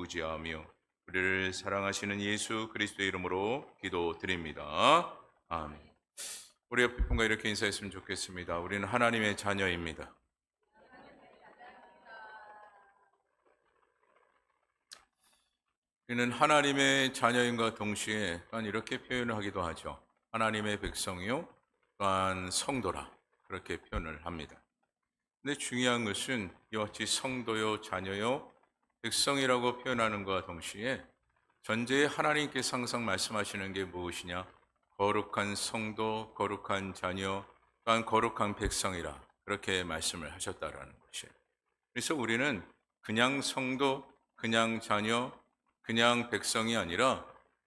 구지하며 우리를 사랑하시는 예수 그리스도의 이름으로 기도드립니다. 아멘. 우리 옆에 분과 이렇게 인사했으면 좋겠습니다. 우리는 하나님의 자녀입니다. 우리는 하나님의 자녀인과 동시에 또한 이렇게 표현을 하기도 하죠. 하나님의 백성이요 또한 성도라, 그렇게 표현을 합니다. 근데 중요한 것은 이와 같이 성도요 자녀요 백성이라고 표현하는 것과 동시에 전제에 하나님께서 항상 말씀하시는 게 무엇이냐? 거룩한 성도, 거룩한 자녀, 또한 거룩한 백성이라, 그렇게 말씀을 하셨다라는 것이에요. 그래서 우리는 그냥 성도, 그냥 자녀, 그냥 백성이 아니라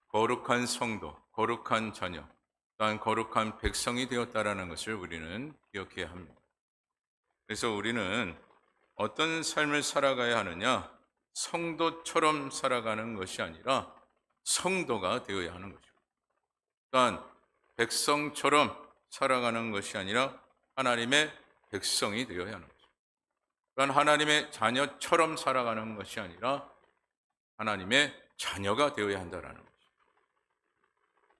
거룩한 성도, 거룩한 자녀, 또한 거룩한 백성이 되었다라는 것을 우리는 기억해야 합니다. 그래서 우리는 어떤 삶을 살아가야 하느냐? 성도처럼 살아가는 것이 아니라 성도가 되어야 하는 것이고, 또한 백성처럼 살아가는 것이 아니라 하나님의 백성이 되어야 하는 것이고, 또한 하나님의 자녀처럼 살아가는 것이 아니라 하나님의 자녀가 되어야 한다는 것이죠.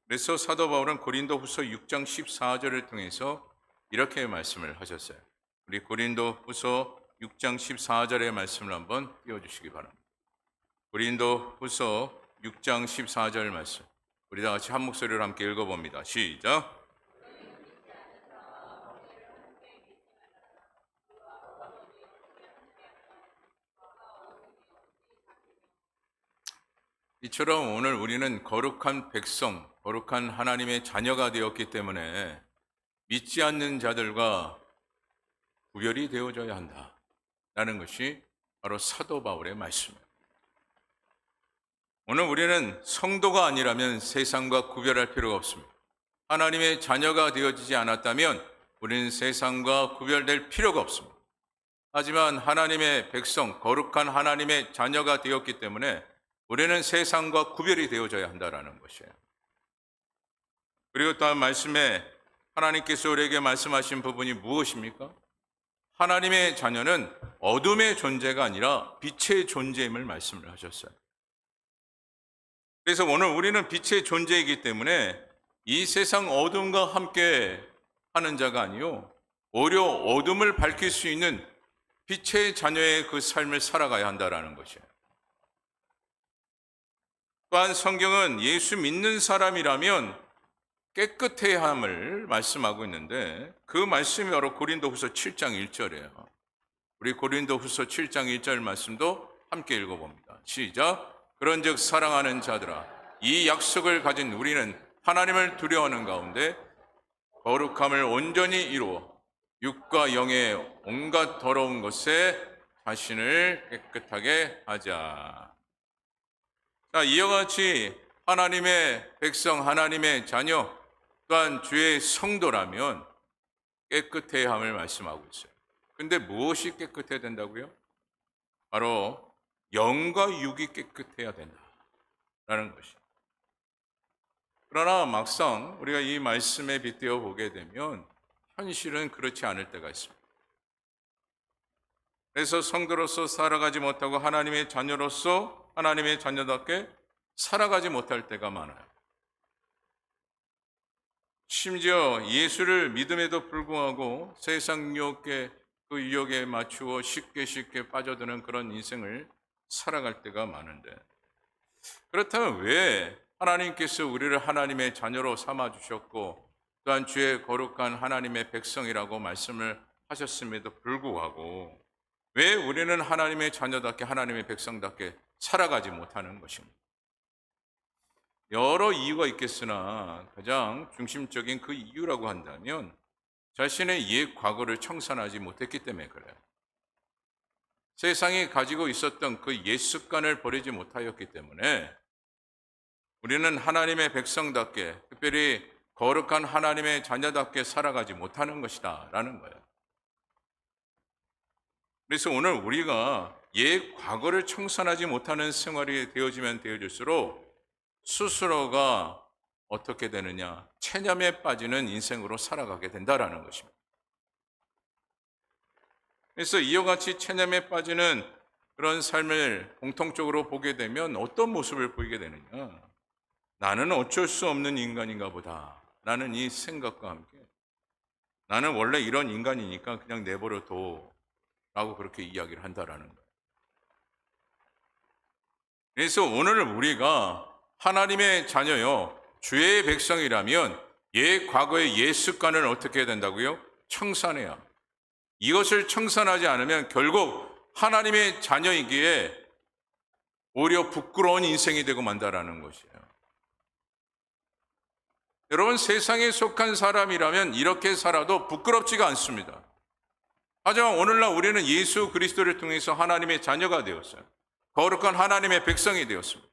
그래서 사도 바울은 고린도후서 6장 14절을 통해서 이렇게 말씀을 하셨어요. 우리 고린도후서 6장 14절의 말씀을 한번 띄워주시기 바랍니다. 고린도후서 6장 14절 말씀, 우리 다 같이 한 목소리로 함께 읽어봅니다. 시작. 이처럼 오늘 우리는 거룩한 백성, 거룩한 하나님의 자녀가 되었기 때문에 믿지 않는 자들과 구별이 되어져야 한다라는 것이 바로 사도 바울의 말씀입니다. 오늘 우리는 성도가 아니라면 세상과 구별할 필요가 없습니다. 하나님의 자녀가 되어지지 않았다면 우리는 세상과 구별될 필요가 없습니다. 하지만 하나님의 백성, 거룩한 하나님의 자녀가 되었기 때문에 우리는 세상과 구별이 되어져야 한다는 것이에요. 그리고 또한 말씀에 하나님께서 우리에게 말씀하신 부분이 무엇입니까? 하나님의 자녀는 어둠의 존재가 아니라 빛의 존재임을 말씀을 하셨어요. 그래서 오늘 우리는 빛의 존재이기 때문에 이 세상 어둠과 함께 하는 자가 아니요, 오히려 어둠을 밝힐 수 있는 빛의 자녀의 그 삶을 살아가야 한다는 것이에요. 또한 성경은 예수 믿는 사람이라면 깨끗해야 함을 말씀하고 있는데, 그 말씀이 바로 고린도후서 7장 1절이에요. 우리 고린도후서 7장 1절 말씀도 함께 읽어봅니다. 시작. 그런즉 사랑하는 자들아, 이 약속을 가진 우리는 하나님을 두려워하는 가운데 거룩함을 온전히 이루어 육과 영의 온갖 더러운 것에 자신을 깨끗하게 하자. 자, 이와 같이 하나님의 백성, 하나님의 자녀, 또한 주의 성도라면 깨끗해야 함을 말씀하고 있어요. 근데 무엇이 깨끗해야 된다고요? 바로 영과 육이 깨끗해야 된다라는 것이죠. 그러나 막상 우리가 이 말씀에 빗대어 보게 되면 현실은 그렇지 않을 때가 있습니다. 그래서 성도로서 살아가지 못하고 하나님의 자녀로서 하나님의 자녀답게 살아가지 못할 때가 많아요. 심지어 예수를 믿음에도 불구하고 세상 유혹에, 그 유혹에 맞추어 쉽게 빠져드는 그런 인생을 살아갈 때가 많은데, 그렇다면 왜 하나님께서 우리를 하나님의 자녀로 삼아주셨고 또한 주의 거룩한 하나님의 백성이라고 말씀을 하셨음에도 불구하고 왜 우리는 하나님의 자녀답게 하나님의 백성답게 살아가지 못하는 것입니다. 여러 이유가 있겠으나 가장 중심적인 그 이유라고 한다면 자신의 옛 과거를 청산하지 못했기 때문에 그래요. 세상이 가지고 있었던 그 옛 습관을 버리지 못하였기 때문에 우리는 하나님의 백성답게, 특별히 거룩한 하나님의 자녀답게 살아가지 못하는 것이다 라는 거예요. 그래서 오늘 우리가 옛 과거를 청산하지 못하는 생활이 되어지면 되어질수록 스스로가 어떻게 되느냐? 체념에 빠지는 인생으로 살아가게 된다라는 것입니다. 그래서 이와 같이 체념에 빠지는 그런 삶을 공통적으로 보게 되면 어떤 모습을 보이게 되느냐? 나는 어쩔 수 없는 인간인가 보다. 라는 이 생각과 함께 나는 원래 이런 인간이니까 그냥 내버려 둬. 라고 그렇게 이야기를 한다라는 거예요. 그래서 오늘 우리가 하나님의 자녀요, 주의 백성이라면 옛 과거의 옛 습관을 어떻게 해야 된다고요? 청산해야. 이것을 청산하지 않으면 결국 하나님의 자녀이기에 오히려 부끄러운 인생이 되고 만다라는 것이에요. 여러분, 세상에 속한 사람이라면 이렇게 살아도 부끄럽지가 않습니다. 하지만 오늘날 우리는 예수 그리스도를 통해서 하나님의 자녀가 되었어요. 거룩한 하나님의 백성이 되었습니다.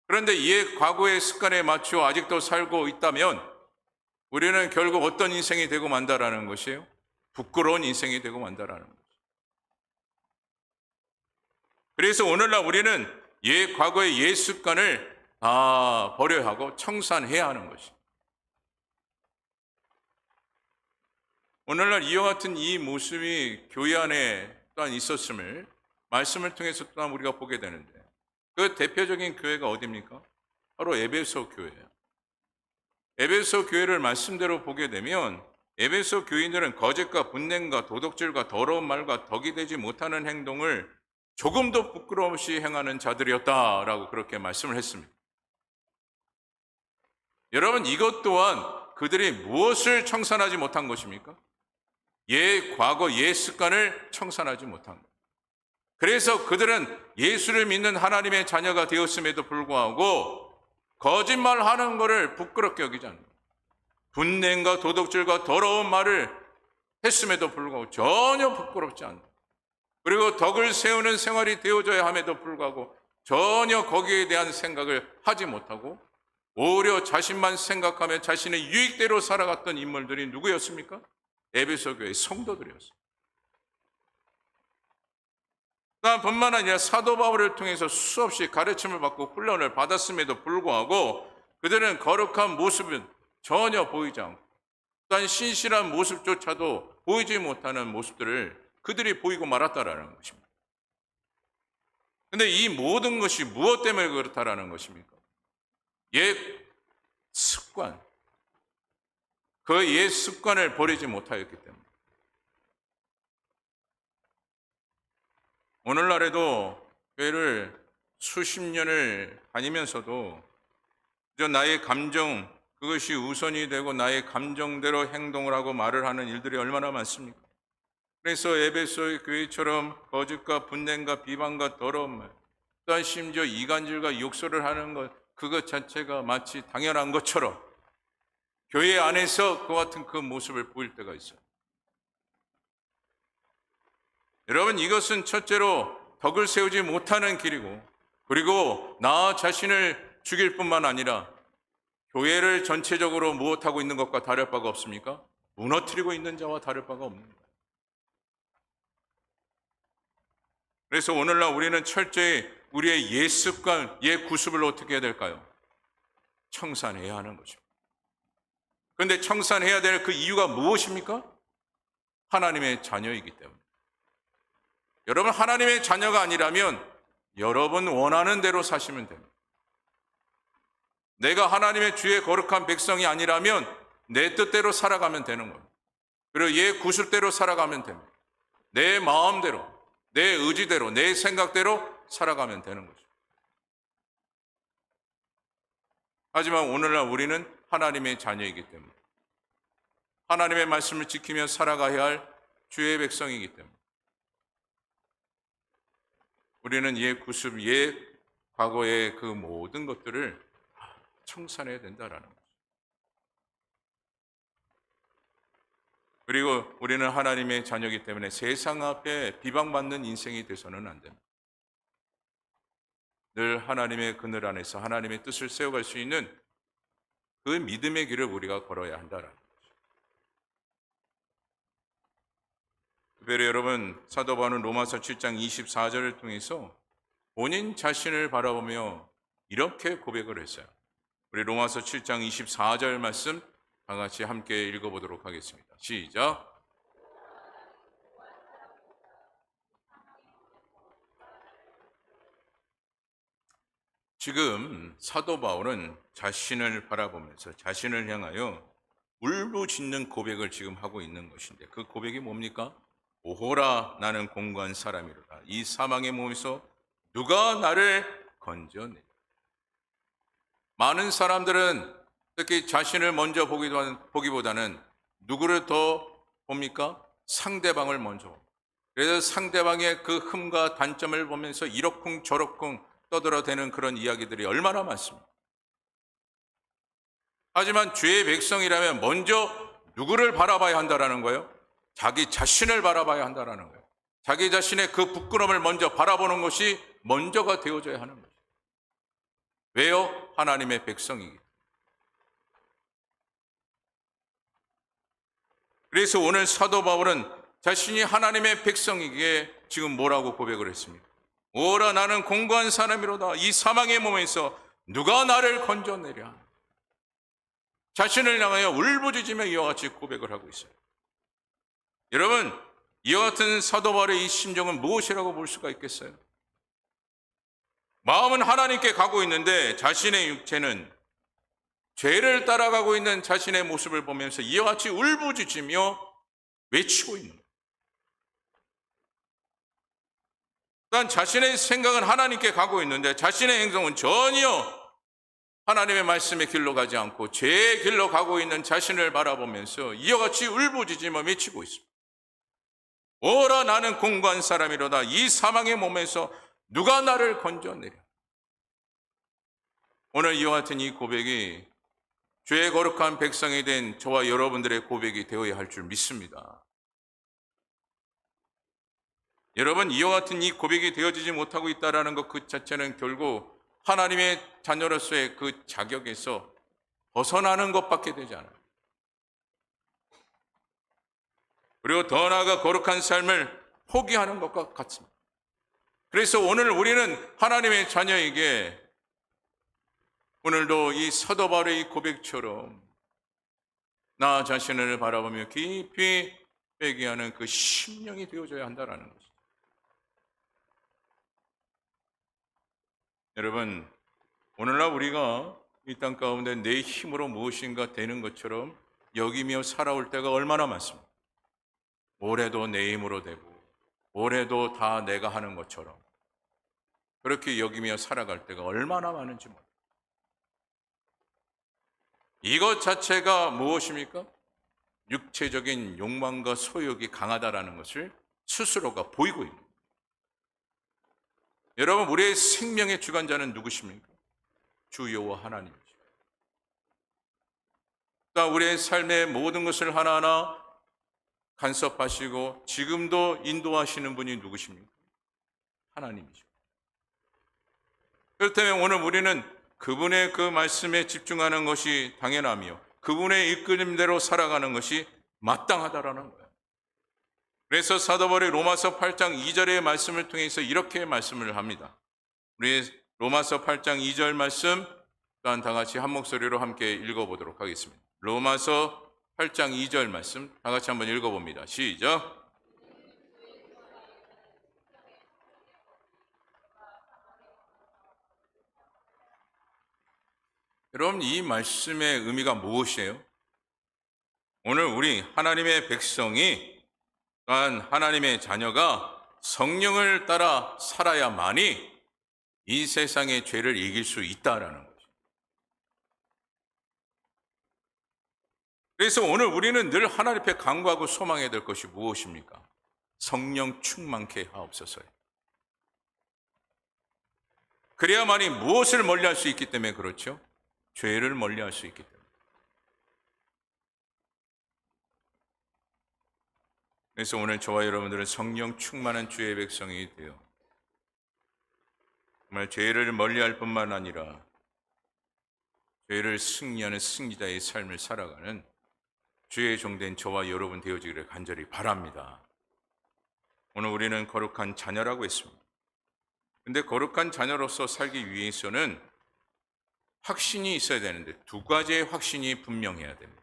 그런데 이 과거의 습관에 맞추어 아직도 살고 있다면 우리는 결국 어떤 인생이 되고 만다라는 것이에요? 부끄러운 인생이 되고 만다라는 것이에요. 그래서 오늘날 우리는 옛 과거의 옛 습관을 다 버려야 하고 청산해야 하는 것이에요. 오늘날 이와 같은 이 모습이 교회 안에 또한 있었음을 말씀을 통해서 또한 우리가 보게 되는데, 그 대표적인 교회가 어디입니까? 바로 에베소 교회예요. 에베소 교회를 말씀대로 보게 되면 에베소 교인들은 거짓과 분냄과 도덕질과 더러운 말과 덕이 되지 못하는 행동을 조금도 부끄러움 없이 행하는 자들이었다라고 그렇게 말씀을 했습니다. 여러분, 이것 또한 그들이 무엇을 청산하지 못한 것입니까? 옛 과거 옛 습관을 청산하지 못한 것. 그래서 그들은 예수를 믿는 하나님의 자녀가 되었음에도 불구하고 거짓말하는 것을 부끄럽게 여기지 않는, 분냄과 도덕질과 더러운 말을 했음에도 불구하고 전혀 부끄럽지 않는, 그리고 덕을 세우는 생활이 되어져야 함에도 불구하고 전혀 거기에 대한 생각을 하지 못하고 오히려 자신만 생각하며 자신의 유익대로 살아갔던 인물들이 누구였습니까? 에베소 교회의 성도들이었습니다. 뿐만 아니라 사도 바울을 통해서 수없이 가르침을 받고 훈련을 받았음에도 불구하고 그들은 거룩한 모습은 전혀 보이지 않고 또한 신실한 모습조차도 보이지 못하는 모습들을 그들이 보이고 말았다라는 것입니다. 그런데 이 모든 것이 무엇 때문에 그렇다라는 것입니까? 옛 습관, 그 옛 습관을 버리지 못하였기 때문에. 오늘날에도 교회를 수십 년을 다니면서도 나의 감정, 그것이 우선이 되고 나의 감정대로 행동을 하고 말을 하는 일들이 얼마나 많습니까? 그래서 에베소의 교회처럼 거짓과 분냄과 비방과 더러운 말, 또한 심지어 이간질과 욕설을 하는 것, 그것 자체가 마치 당연한 것처럼 교회 안에서 그와 같은 그 모습을 보일 때가 있어요. 여러분, 이것은 첫째로 덕을 세우지 못하는 길이고, 그리고 나 자신을 죽일 뿐만 아니라 교회를 전체적으로 무엇하고 있는 것과 다를 바가 없습니까? 무너뜨리고 있는 자와 다를 바가 없는 거예요. 그래서 오늘날 우리는 철저히 우리의 옛 습관, 옛 구습을 어떻게 해야 될까요? 청산해야 하는 것입니다. 그런데 청산해야 될 그 이유가 무엇입니까? 하나님의 자녀이기 때문에. 여러분, 하나님의 자녀가 아니라면 여러분 원하는 대로 사시면 됩니다. 내가 하나님의 주의 거룩한 백성이 아니라면 내 뜻대로 살아가면 되는 겁니다. 그리고 옛 구술대로 살아가면 됩니다. 내 마음대로, 내 의지대로, 내 생각대로 살아가면 되는 거죠. 하지만 오늘날 우리는 하나님의 자녀이기 때문에, 하나님의 말씀을 지키며 살아가야 할 주의 백성이기 때문에 우리는 옛 구습, 옛 과거의 그 모든 것들을 청산해야 된다라는 거죠. 그리고 우리는 하나님의 자녀이기 때문에 세상 앞에 비방받는 인생이 돼서는 안 됩니다. 늘 하나님의 그늘 안에서 하나님의 뜻을 세워갈 수 있는 그 믿음의 길을 우리가 걸어야 한다라는 거죠. 특별히 여러분, 사도 바울은 로마서 7장 24절을 통해서 본인 자신을 바라보며 이렇게 고백을 했어요. 우리 로마서 7장 24절 말씀 다 같이 함께 읽어보도록 하겠습니다. 시작. 지금 사도 바울은 자신을 바라보면서 자신을 향하여 울부짖는 고백을 지금 하고 있는 것인데 그 고백이 뭡니까? 오호라 나는 공고한 사람이로다. 이 사망의 몸에서 누가 나를 건져내? 많은 사람들은 특히 자신을 먼저 보기보다는 누구를 더 봅니까? 상대방을 먼저. 그래서 상대방의 그 흠과 단점을 보면서 이러쿵 저러쿵 떠들어대는 그런 이야기들이 얼마나 많습니다. 하지만 주의 백성이라면 먼저 누구를 바라봐야 한다라는 거예요? 자기 자신을 바라봐야 한다라는 거예요. 자기 자신의 그 부끄러움을 먼저 바라보는 것이 먼저가 되어져야 하는 거죠. 왜요? 하나님의 백성이기. 그래서 오늘 사도 바울은 자신이 하나님의 백성이기에 지금 뭐라고 고백을 했습니까? 오라 나는 공고한 사람이로다. 이 사망의 몸에서 누가 나를 건져내랴. 자신을 향하여 울부짖으며 이와 같이 고백을 하고 있어요. 여러분, 이와 같은 사도 바울의 이 심정은 무엇이라고 볼 수가 있겠어요? 마음은 하나님께 가고 있는데 자신의 육체는 죄를 따라가고 있는 자신의 모습을 보면서 이와 같이 울부짖으며 외치고 있는 거예요. 일단 자신의 생각은 하나님께 가고 있는데 자신의 행동은 전혀 하나님의 말씀의 길로 가지 않고 죄의 길로 가고 있는 자신을 바라보면서 이와 같이 울부짖으며 외치고 있습니다. 오라 나는 공고한 사람이로다. 이 사망의 몸에서 누가 나를 건져내랴. 오늘 이와 같은 이 고백이 죄의 거룩한 백성이 된 저와 여러분들의 고백이 되어야 할 줄 믿습니다. 여러분, 이와 같은 이 고백이 되어지지 못하고 있다는 것 그 자체는 결국 하나님의 자녀로서의 그 자격에서 벗어나는 것밖에 되지 않아요. 그리고 더 나아가 거룩한 삶을 포기하는 것과 같습니다. 그래서 오늘 우리는 하나님의 자녀에게 오늘도 이 사도 바울의 이 고백처럼 나 자신을 바라보며 깊이 회개하는 그 심령이 되어져야 한다는 것입니다. 여러분, 오늘날 우리가 이 땅 가운데 내 힘으로 무엇인가 되는 것처럼 여기며 살아올 때가 얼마나 많습니다. 올해도 내 힘으로 되고 올해도 다 내가 하는 것처럼 그렇게 여기며 살아갈 때가 얼마나 많은지 몰라요. 이것 자체가 무엇입니까? 육체적인 욕망과 소욕이 강하다라는 것을 스스로가 보이고 있는 거예요. 여러분, 우리의 생명의 주관자는 누구십니까? 주 여호와 하나님이죠. 그러니까 우리의 삶의 모든 것을 하나하나 간섭하시고 지금도 인도하시는 분이 누구십니까? 하나님이죠. 그렇다면 오늘 우리는 그분의 그 말씀에 집중하는 것이 당연하며 그분의 이끌림대로 살아가는 것이 마땅하다라는 거예요. 그래서 사도 바울이 로마서 8장 2절의 말씀을 통해서 이렇게 말씀을 합니다. 우리 로마서 8장 2절 말씀 또한 다 같이 한 목소리로 함께 읽어보도록 하겠습니다. 로마서 8장 2절 말씀 다 같이 한번 읽어봅니다. 시작. 여러분, 이 말씀의 의미가 무엇이에요? 오늘 우리 하나님의 백성이 또한 하나님의 자녀가 성령을 따라 살아야만이 이 세상의 죄를 이길 수 있다라는 거죠. 그래서 오늘 우리는 늘 하나님 앞에 간구하고 소망해야 될 것이 무엇입니까? 성령 충만케 하옵소서요. 그래야만이 무엇을 멀리할 수 있기 때문에 그렇죠? 죄를 멀리할 수 있기 때문에. 그래서 오늘 저와 여러분들은 성령 충만한 주의 백성이 되어 정말 죄를 멀리할 뿐만 아니라 죄를 승리하는 승리자의 삶을 살아가는 주의 종된 저와 여러분 되어지기를 간절히 바랍니다. 오늘 우리는 거룩한 자녀라고 했습니다. 근데 거룩한 자녀로서 살기 위해서는 확신이 있어야 되는데 두 가지의 확신이 분명해야 됩니다.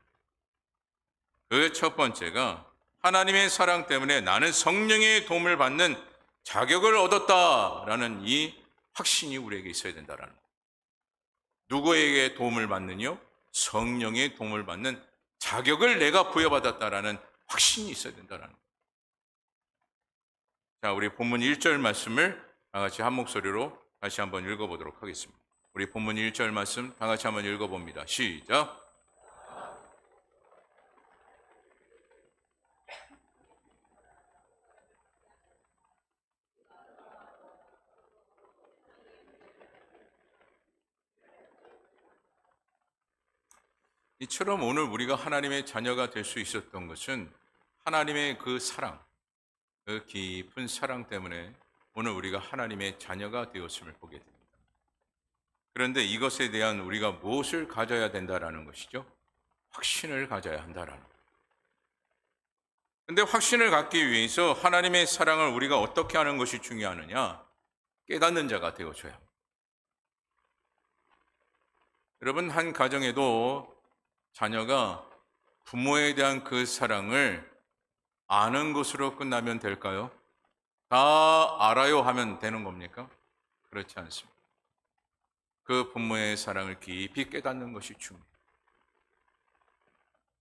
그 첫 번째가 하나님의 사랑 때문에 나는 성령의 도움을 받는 자격을 얻었다라는 이 확신이 우리에게 있어야 된다는 거예요. 누구에게 도움을 받느뇨? 성령의 도움을 받는 자격을 내가 부여받았다라는 확신이 있어야 된다는 거예요. 자, 우리 본문 1절 말씀을 다 같이 한 목소리로 다시 한번 읽어보도록 하겠습니다. 우리 본문 1절 말씀 다 같이 한번 읽어봅니다. 시작. 이처럼 오늘 우리가 하나님의 자녀가 될 수 있었던 것은 하나님의 그 사랑, 그 깊은 사랑 때문에 오늘 우리가 하나님의 자녀가 되었음을 보게 됩니다. 그런데 이것에 대한 우리가 무엇을 가져야 된다라는 것이죠? 확신을 가져야 한다라는 거예요. 근데 확신을 갖기 위해서 하나님의 사랑을 우리가 어떻게 하는 것이 중요하느냐? 깨닫는 자가 되어줘야 합니다. 여러분, 한 가정에도 자녀가 부모에 대한 그 사랑을 아는 것으로 끝나면 될까요? 다 알아요 하면 되는 겁니까? 그렇지 않습니다. 그 부모의 사랑을 깊이 깨닫는 것이 중요해요.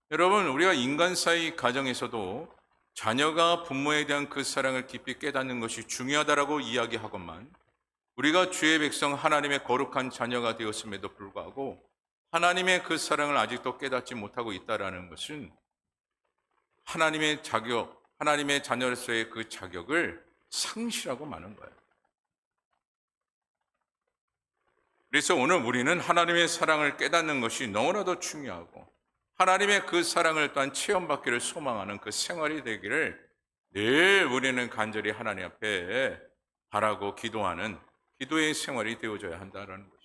여러분, 우리가 인간 사이 가정에서도 자녀가 부모에 대한 그 사랑을 깊이 깨닫는 것이 중요하다라고 이야기하건만 우리가 주의 백성 하나님의 거룩한 자녀가 되었음에도 불구하고 하나님의 그 사랑을 아직도 깨닫지 못하고 있다는 것은 하나님의 자격, 하나님의 자녀로서의 그 자격을 상실하고 마는 거예요. 그래서 오늘 우리는 하나님의 사랑을 깨닫는 것이 너무나도 중요하고 하나님의 그 사랑을 또한 체험받기를 소망하는 그 생활이 되기를 늘 우리는 간절히 하나님 앞에 바라고 기도하는 기도의 생활이 되어져야 한다는 거죠.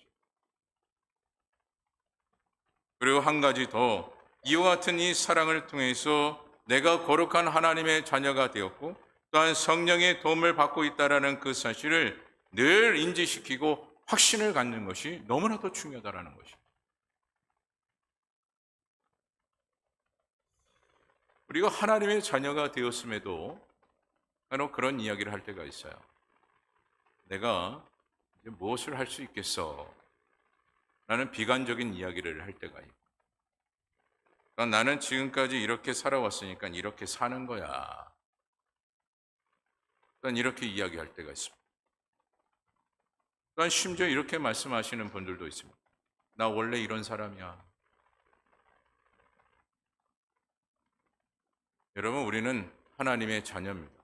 그리고 한 가지 더, 이와 같은 이 사랑을 통해서 내가 거룩한 하나님의 자녀가 되었고 또한 성령의 도움을 받고 있다는 그 사실을 늘 인지시키고 확신을 갖는 것이 너무나도 중요하다는 것입니다. 우리가 하나님의 자녀가 되었음에도 간혹 그런 이야기를 할 때가 있어요. 내가 이제 무엇을 할 수 있겠어? 라는 비관적인 이야기를 할 때가 있고, 나는 지금까지 이렇게 살아왔으니까 이렇게 사는 거야. 이렇게 이야기할 때가 있습니다. 또한 심지어 이렇게 말씀하시는 분들도 있습니다. 나 원래 이런 사람이야. 여러분, 우리는 하나님의 자녀입니다.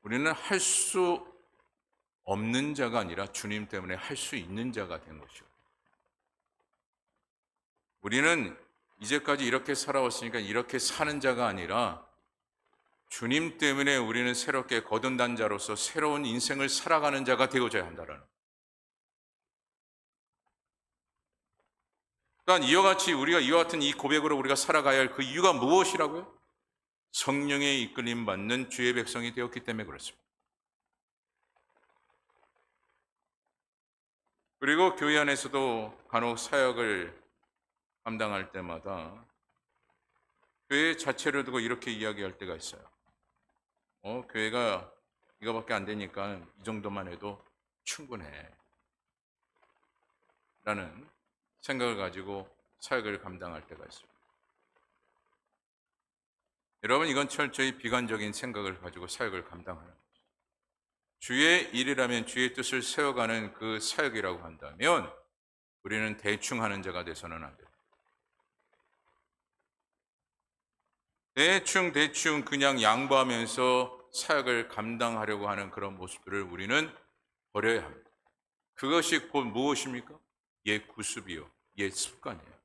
우리는 할 수 없는 자가 아니라 주님 때문에 할 수 있는 자가 된 것이죠. 우리는 이제까지 이렇게 살아왔으니까 이렇게 사는 자가 아니라 주님 때문에 우리는 새롭게 거듭난 자로서 새로운 인생을 살아가는 자가 되어져야 한다는 거예요. 또한 이와 같이 우리가 이와 같은 이 고백으로 우리가 살아가야 할 그 이유가 무엇이라고요? 성령의 이끌림 받는 주의 백성이 되었기 때문에 그렇습니다. 그리고 교회 안에서도 간혹 사역을 감당할 때마다 교회 자체를 두고 이렇게 이야기할 때가 있어요. 교회가 이거밖에 안 되니까 이 정도만 해도 충분해. 라는 생각을 가지고 사역을 감당할 때가 있습니다. 여러분, 이건 철저히 비관적인 생각을 가지고 사역을 감당하는 거죠. 주의 일이라면 주의 뜻을 세워가는 그 사역이라고 한다면 우리는 대충 하는 자가 돼서는 안 돼요. 대충 그냥 양보하면서 사역을 감당하려고 하는 그런 모습들을 우리는 버려야 합니다. 그것이 곧 무엇입니까? 옛 구습이요, 옛 습관이에요.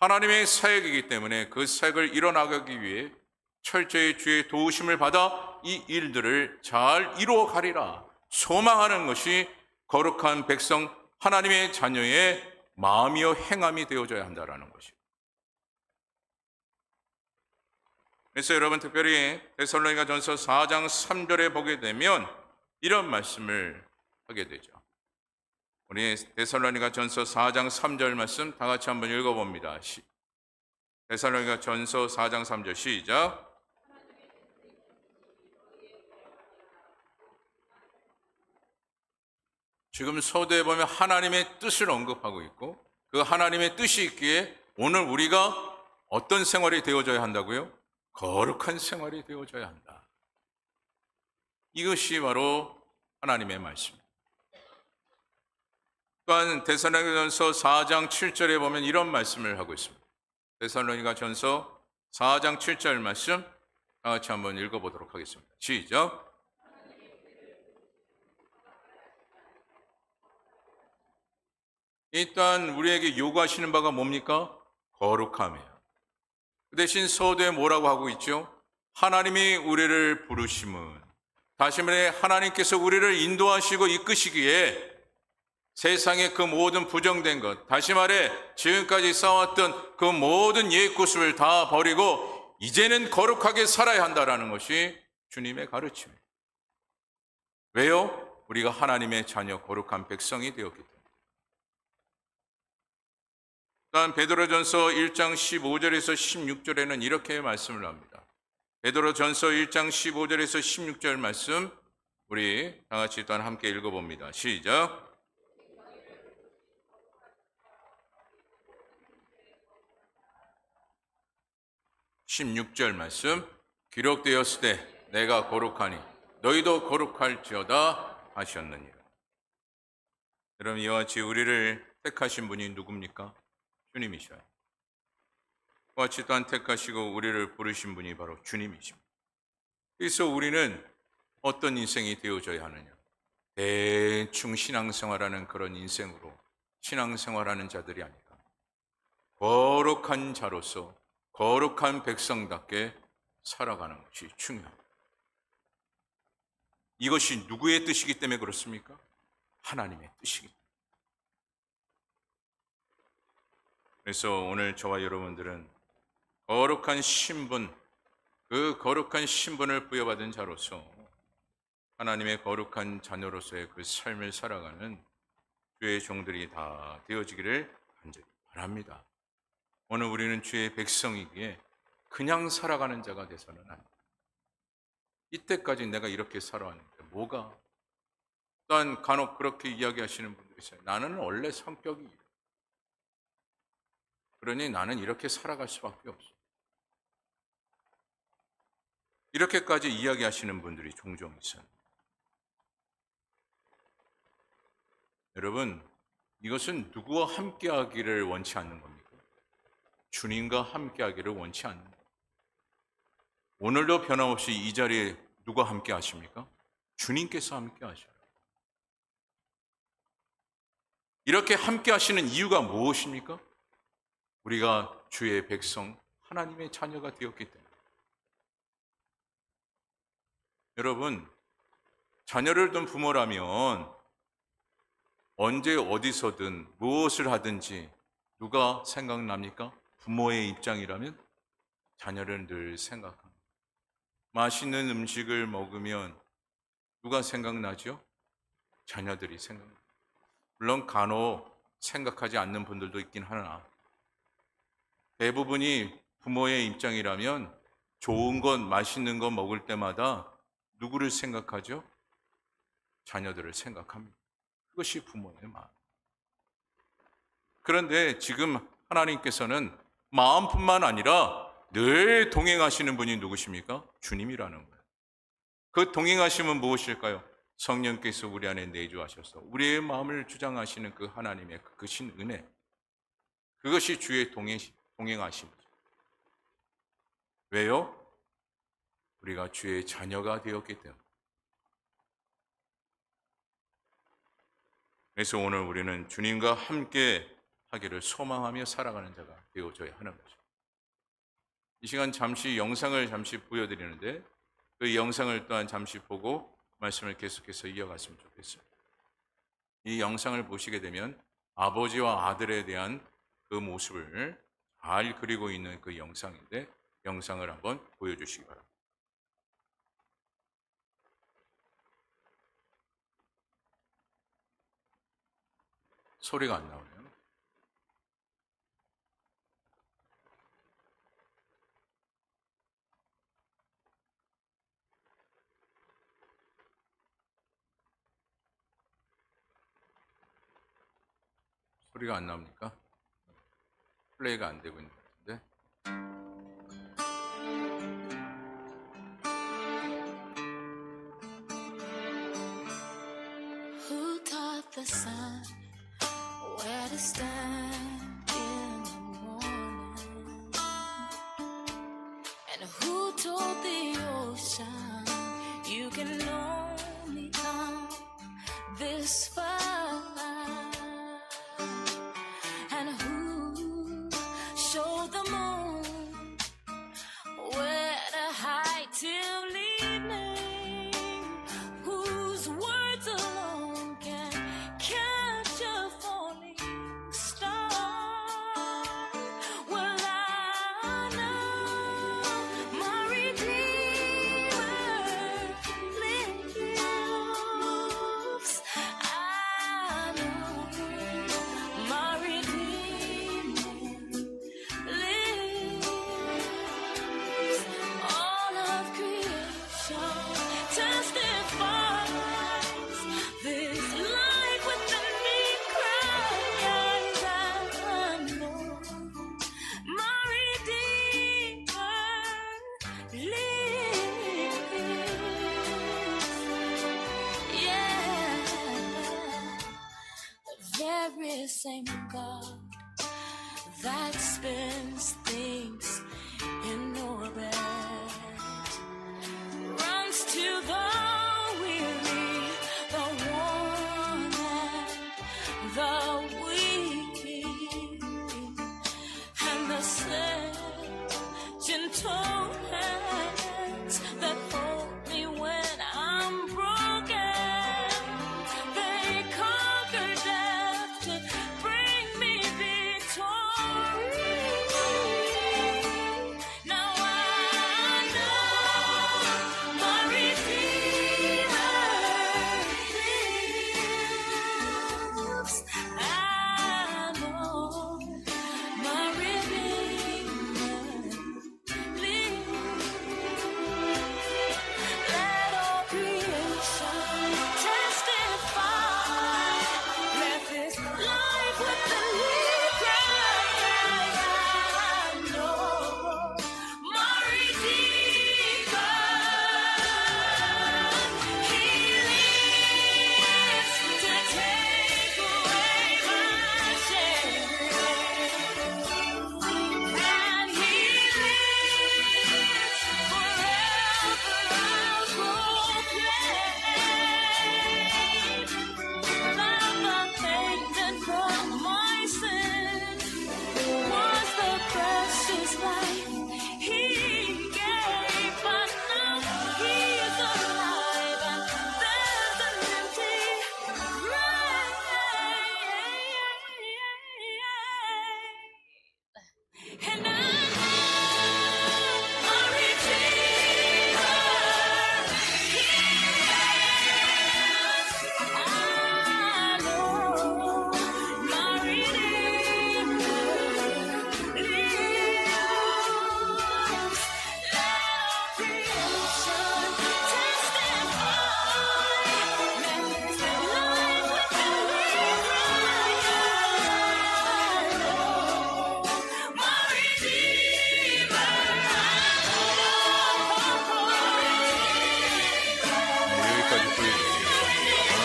하나님의 사역이기 때문에 그 사역을 이뤄나가기 위해 철저히 주의 도우심을 받아 이 일들을 잘 이루어가리라 소망하는 것이 거룩한 백성 하나님의 자녀의 마음이요 행함이 되어져야 한다는 것입니다. 그래서 여러분, 특별히 데살로니가전서 4장 3절에 보게 되면 이런 말씀을 하게 되죠. 우리 데살로니가전서 4장 3절 말씀 다 같이 한번 읽어봅니다. 데살로니가전서 4장 3절 시작. 지금 서두에 보면 하나님의 뜻을 언급하고 있고 그 하나님의 뜻이 있기에 오늘 우리가 어떤 생활이 되어져야 한다고요? 거룩한 생활이 되어져야 한다. 이것이 바로 하나님의 말씀입니다. 또한 데살로니가전서 4장 7절에 보면 이런 말씀을 하고 있습니다. 데살로니가전서 4장 7절 말씀 다 같이 한번 읽어보도록 하겠습니다. 시작. 일단 우리에게 요구하시는 바가 뭡니까? 거룩함이에요. 그 대신 서두에 뭐라고 하고 있죠? 하나님이 우리를 부르심은, 다시 말해 하나님께서 우리를 인도하시고 이끄시기에 세상의 그 모든 부정된 것, 다시 말해 지금까지 쌓아왔던 그 모든 옛구습을 다 버리고 이제는 거룩하게 살아야 한다는 것이 주님의 가르침이에요. 왜요? 우리가 하나님의 자녀 거룩한 백성이 되었기 때문에. 또한 베드로전서 1장 15절에서 16절에는 이렇게 말씀을 합니다. 베드로전서 1장 15절에서 16절 말씀 우리 다 같이 또한 함께 읽어봅니다. 시작. 16절 말씀 기록되었을 때 내가 거룩하니 너희도 거룩할지어다 하셨느니라. 여러분 이와 같이 우리를 택하신 분이 누굽니까? 주님이셔요. 이와 같이 또한 택하시고 우리를 부르신 분이 바로 주님이십니다. 그래서 우리는 어떤 인생이 되어져야 하느냐? 대충 신앙생활하는 그런 인생으로 신앙생활하는 자들이 아니라 거룩한 자로서 거룩한 백성답게 살아가는 것이 중요합니다. 이것이 누구의 뜻이기 때문에 그렇습니까? 하나님의 뜻이기 때문에. 그래서 오늘 저와 여러분들은 거룩한 신분, 그 거룩한 신분을 부여받은 자로서 하나님의 거룩한 자녀로서의 그 삶을 살아가는 주의 종들이 다 되어지기를 간절히 바랍니다. 오늘 우리는 주의 백성이기에 그냥 살아가는 자가 돼서는 안 돼요. 이때까지 내가 이렇게 살아왔는데 뭐가? 또한 간혹 그렇게 이야기하시는 분들이 있어요. 나는 원래 성격이 이래. 그러니 나는 이렇게 살아갈 수밖에 없어. 이렇게까지 이야기하시는 분들이 종종 있어요. 여러분, 이것은 누구와 함께하기를 원치 않는 겁니까? 주님과 함께하기를 원치 않는 거예요. 오늘도 변함없이 이 자리에 누가 함께 하십니까? 주님께서 함께 하셔요. 이렇게 함께 하시는 이유가 무엇입니까? 우리가 주의 백성, 하나님의 자녀가 되었기 때문에. 여러분, 자녀를 둔 부모라면 언제 어디서든 무엇을 하든지 누가 생각납니까? 부모의 입장이라면 자녀를 늘 생각합니다. 맛있는 음식을 먹으면 누가 생각나죠? 자녀들이 생각납니다. 물론 간혹 생각하지 않는 분들도 있긴 하나 대부분이 부모의 입장이라면 좋은 것, 맛있는 것 먹을 때마다 누구를 생각하죠? 자녀들을 생각합니다. 그것이 부모의 마음. 그런데 지금 하나님께서는 마음뿐만 아니라 늘 동행하시는 분이 누구십니까? 주님이라는 거예요. 그 동행하심은 무엇일까요? 성령께서 우리 안에 내주하셔서 우리의 마음을 주장하시는 그 하나님의 그 크신 은혜, 그것이 주의 동행하심이죠. 왜요? 우리가 주의 자녀가 되었기 때문에. 그래서 오늘 우리는 주님과 함께 하기를 소망하며 살아가는 자가 되어져야 하는 거죠. 이 시간 잠시 영상을 보여드리는데 그 영상을 또한 잠시 보고 말씀을 계속해서 이어갔으면 좋겠어요. 이 영상을 보시게 되면 아버지와 아들에 대한 그 모습을 잘 그리고 있는 그 영상인데 영상을 한번 보여주시기 바랍니다. 소리가 안 나오네요. 소리가 안 나옵니까? 플레이가 안 되고 있는 것 같은데. Who taught the sun where to stand in the morning? And who told the ocean you can only come this far? And who showed the moon where to hide till evening? Whose words alone can catch a falling star? Well, I know my Redeemer lives. I know my Redeemer lives. All of creation testifies this life within me cries. I know my Redeemer lives. Yeah, the very same God that spins things in orbit runs to the weary, the worn, and the weak, and the sad, gentle hands that hold me when I'm broken. They conquer death to bring me victory. Now I know my Redeemer lives. I know my Redeemer lives. Let all creation testify. Let this life within me cry. I know my Redeemer. He lives to take away my shame. And He lives forever. I'll proclaim that the pain that brought my sin was the precious life He gave. But now He is alive, and there's an empty grave. And I know my Redeemer lives. I know my Redeemer lives. Let all creation testify. Let this life within me cry. I know my Redeemer. 여기까지 보여주시겠습니다.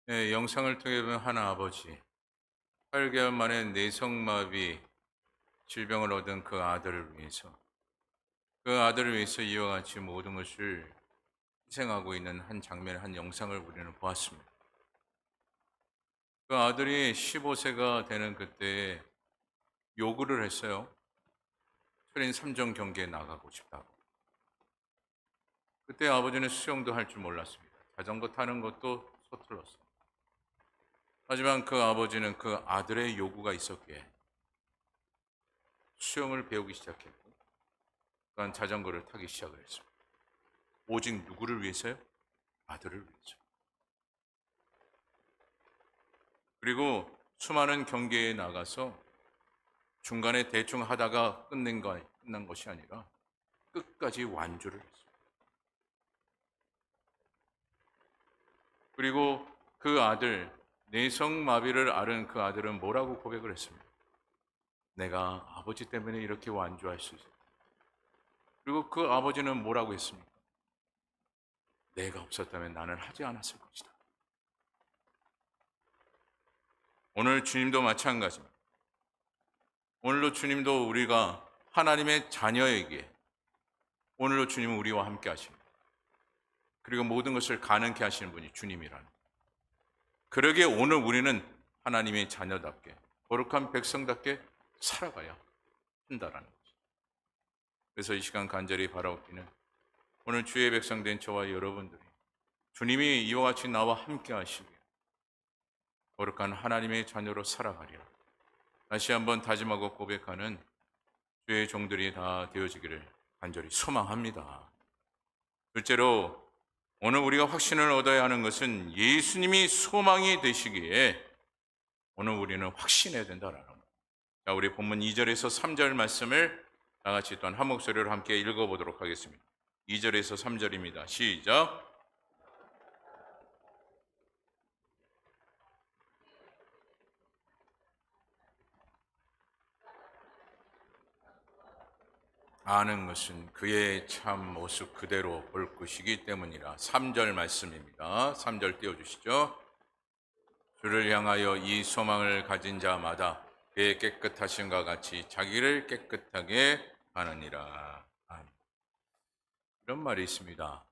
네, 영상을 통해 보면 한 아버지 8개월 만에 내성마비 질병을 얻은 그 아들을 위해서 이와 같이 모든 것을 희생하고 있는 한 장면, 한 영상을 우리는 보았습니다. 그 아들이 15세가 되는 그때에 요구를 했어요. 철인 3종 경기에 나가고 싶다고. 그때 아버지는 수영도 할 줄 몰랐습니다. 자전거 타는 것도 서툴렀어요. 하지만 그 아버지는 그 아들의 요구가 있었기에 수영을 배우기 시작했고, 또한 자전거를 타기 시작을 했습니다. 오직 누구를 위해서요? 아들을 위해서. 그리고 수많은 경기에 나가서 중간에 대충 하다가 끝난 것이 아니라 끝까지 완주를 했습니다. 그리고 그 아들 내성마비를 앓은 그 아들은 뭐라고 고백을 했습니까? 내가 아버지 때문에 이렇게 완주할 수 있어요. 그리고 그 아버지는 뭐라고 했습니까? 내가 없었다면 나는 하지 않았을 것이다. 오늘 주님도 마찬가지입니다. 오늘도 주님도 우리가 하나님의 자녀에게 오늘도 주님은 우리와 함께 하십니다. 그리고 모든 것을 가능케 하시는 분이 주님이라는 거예요. 그러기에 오늘 우리는 하나님의 자녀답게 거룩한 백성답게 살아가야 한다라는 거죠. 그래서 이 시간 간절히 바라옵기는 오늘 주의 백성 된 저와 여러분들이 주님이 이와 같이 나와 함께 하시기에 거룩한 하나님의 자녀로 살아가리라. 다시 한번 다짐하고 고백하는 주의 종들이 다 되어지기를 간절히 소망합니다. 둘째로 오늘 우리가 확신을 얻어야 하는 것은 예수님이 소망이 되시기에 오늘 우리는 확신해야 된다라는 거예요. 자, 우리 본문 2절에서 3절 말씀을 다 같이 또한 한 목소리로 함께 읽어보도록 하겠습니다. 2절에서 3절입니다. 시작. 아는 것은 그의 참 모습 그대로 볼 것이기 때문이라. 3절 말씀입니다. 3절 띄워주시죠. 주를 향하여 이 소망을 가진 자마다 그의 깨끗하심과 같이 자기를 깨끗하게 하느니라. 아멘. 이런 말이 있습니다.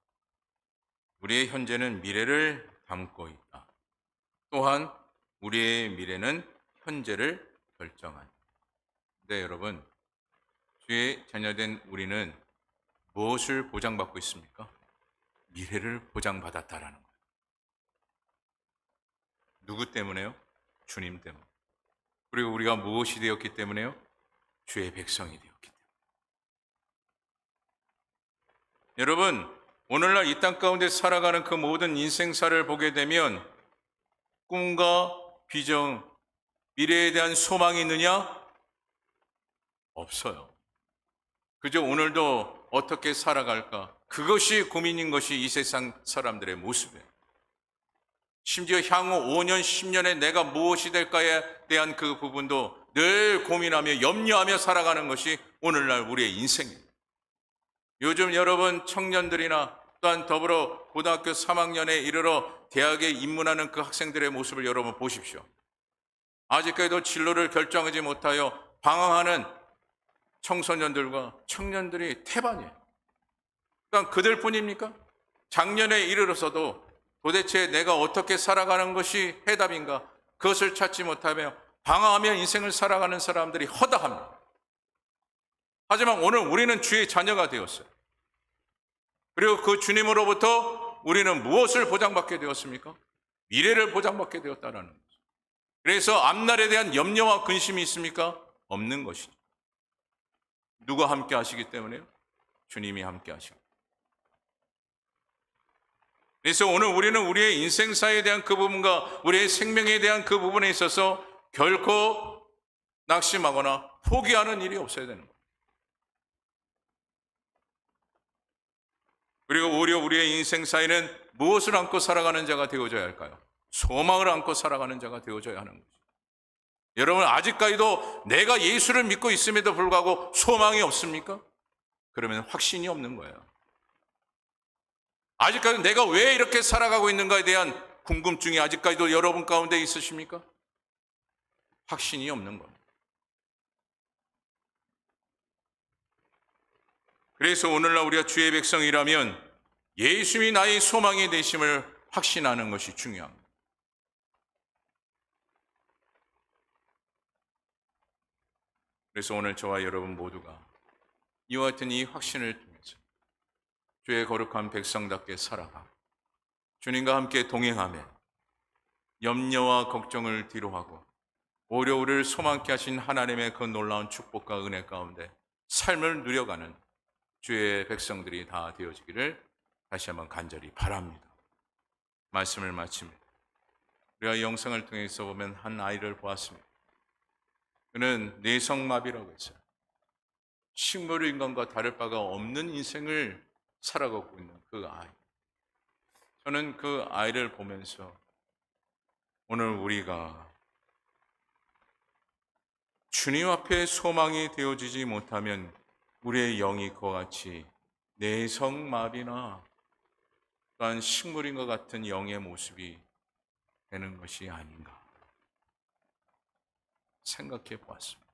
우리의 현재는 미래를 담고 있다. 또한 우리의 미래는 현재를 결정한다. 네, 여러분, 주의 자녀된 우리는 무엇을 보장받고 있습니까? 미래를 보장받았다라는 거예요. 누구 때문에요? 주님 때문에. 그리고 우리가 무엇이 되었기 때문에요? 주의 백성이 되었기 때문에. 여러분, 오늘날 이 땅 가운데 살아가는 그 모든 인생사를 보게 되면 꿈과 비전, 미래에 대한 소망이 있느냐? 없어요. 그저 오늘도 어떻게 살아갈까? 그것이 고민인 것이 이 세상 사람들의 모습이에요. 심지어 향후 5년, 10년에 내가 무엇이 될까에 대한 그 부분도 늘 고민하며 염려하며 살아가는 것이 오늘날 우리의 인생이에요. 요즘 여러분 청년들이나 또한 더불어 고등학교 3학년에 이르러 대학에 입문하는 그 학생들의 모습을 여러분 보십시오. 아직까지도 진로를 결정하지 못하여 방황하는 청소년들과 청년들이 태반이에요. 그러니까 그들 뿐입니까? 작년에 이르러서도 도대체 내가 어떻게 살아가는 것이 해답인가? 그것을 찾지 못하며 방황하며 인생을 살아가는 사람들이 허다합니다. 하지만 오늘 우리는 주의 자녀가 되었어요. 그리고 그 주님으로부터 우리는 무엇을 보장받게 되었습니까? 미래를 보장받게 되었다는 거죠. 그래서 앞날에 대한 염려와 근심이 있습니까? 없는 것이죠. 누가 함께 하시기 때문에요? 주님이 함께 하시고. 그래서 오늘 우리는 우리의 인생사에 대한 그 부분과 우리의 생명에 대한 그 부분에 있어서 결코 낙심하거나 포기하는 일이 없어야 되는 거예요. 그리고 오히려 우리의 인생사에는 무엇을 안고 살아가는 자가 되어져야 할까요? 소망을 안고 살아가는 자가 되어져야 하는 거죠. 여러분, 아직까지도 내가 예수를 믿고 있음에도 불구하고 소망이 없습니까? 그러면 확신이 없는 거예요. 아직까지 내가 왜 이렇게 살아가고 있는가에 대한 궁금증이 아직까지도 여러분 가운데 있으십니까? 확신이 없는 겁니다. 그래서 오늘날 우리가 주의 백성이라면 예수님이 나의 소망이 되심을 확신하는 것이 중요합니다. 그래서 오늘 저와 여러분 모두가 이와 같은 이 확신을 통해서 주의 거룩한 백성답게 살아가 주님과 함께 동행하며 염려와 걱정을 뒤로하고 오히려 우리를 소망케 하신 하나님의 그 놀라운 축복과 은혜 가운데 삶을 누려가는 주의 백성들이 다 되어지기를 다시 한번 간절히 바랍니다. 말씀을 마칩니다. 우리가 영상을 통해서 보면 한 아이를 보았습니다. 그는 내성마비라고 했어요. 식물 인간과 다를 바가 없는 인생을 살아가고 있는 그 아이. 저는 그 아이를 보면서 오늘 우리가 주님 앞에 소망이 되어지지 못하면 우리의 영이 그와 같이 내성마비나 또한 식물인과 같은 영의 모습이 되는 것이 아닌가 생각해 보았습니다.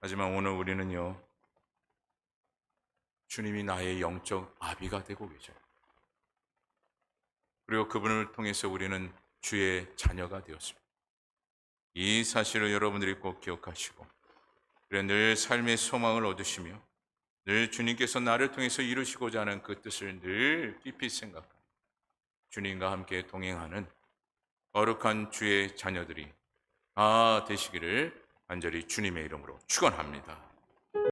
하지만 오늘 우리는요, 주님이 나의 영적 아비가 되고 계셔요. 그리고 그분을 통해서 우리는 주의 자녀가 되었습니다. 이 사실을 여러분들이 꼭 기억하시고, 그래 늘 삶의 소망을 얻으시며 늘 주님께서 나를 통해서 이루시고자 하는 그 뜻을 늘 깊이 생각하고 주님과 함께 동행하는 거룩한 주의 자녀들이 다 되시기를 간절히 주님의 이름으로 축원합니다.